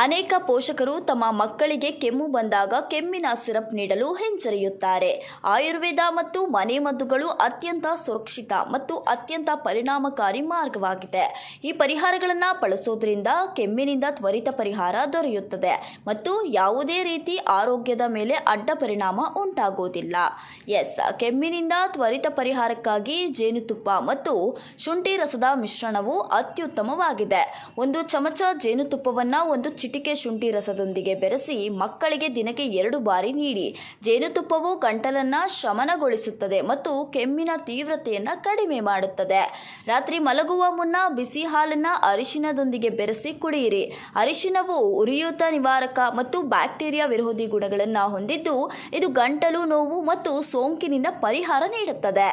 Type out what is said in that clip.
ಅನೇಕ ಪೋಷಕರು ತಮ್ಮ ಮಕ್ಕಳಿಗೆ ಕೆಮ್ಮು ಬಂದಾಗ ಕೆಮ್ಮಿನ ಸಿರಪ್ ನೀಡಲು ಹಿಂಜರಿಯುತ್ತಾರೆ. ಆಯುರ್ವೇದ ಮತ್ತು ಮನೆಮದ್ದುಗಳು ಅತ್ಯಂತ ಸುರಕ್ಷಿತ ಮತ್ತು ಅತ್ಯಂತ ಪರಿಣಾಮಕಾರಿ ಮಾರ್ಗವಾಗಿದೆ. ಈ ಪರಿಹಾರಗಳನ್ನು ಬಳಸೋದ್ರಿಂದ ಕೆಮ್ಮಿನಿಂದ ತ್ವರಿತ ಪರಿಹಾರ ದೊರೆಯುತ್ತದೆ ಮತ್ತು ಯಾವುದೇ ರೀತಿ ಆರೋಗ್ಯದ ಮೇಲೆ ಅಡ್ಡ ಪರಿಣಾಮ ಉಂಟಾಗುವುದಿಲ್ಲ. ಕೆಮ್ಮಿನಿಂದ ತ್ವರಿತ ಪರಿಹಾರಕ್ಕಾಗಿ ಜೇನುತುಪ್ಪ ಮತ್ತು ಶುಂಠಿ ರಸದ ಮಿಶ್ರಣವು ಅತ್ಯುತ್ತಮವಾಗಿದೆ. 1 ಚಮಚ ಜೇನುತುಪ್ಪವನ್ನು 1 ಚಿಟಿಕೆ ಶುಂಠಿ ರಸದೊಂದಿಗೆ ಬೆರೆಸಿ ಮಕ್ಕಳಿಗೆ ದಿನಕ್ಕೆ 2 ಬಾರಿ ನೀಡಿ. ಜೇನುತುಪ್ಪವು ಗಂಟಲನ್ನು ಶಮನಗೊಳಿಸುತ್ತದೆ ಮತ್ತು ಕೆಮ್ಮಿನ ತೀವ್ರತೆಯನ್ನು ಕಡಿಮೆ ಮಾಡುತ್ತದೆ. ರಾತ್ರಿ ಮಲಗುವ ಮುನ್ನ ಬಿಸಿ ಹಾಲನ್ನು ಅರಿಶಿನದೊಂದಿಗೆ ಬೆರೆಸಿ ಕುಡಿಯಿರಿ. ಅರಿಶಿನವು ಉರಿಯೂತ ನಿವಾರಕ ಮತ್ತು ಬ್ಯಾಕ್ಟೀರಿಯಾ ವಿರೋಧಿ ಗುಣಗಳನ್ನು ಹೊಂದಿದ್ದು, ಇದು ಗಂಟಲು ನೋವು ಮತ್ತು ಸೋಂಕಿನಿಂದ ಪರಿಹಾರ ನೀಡುತ್ತದೆ.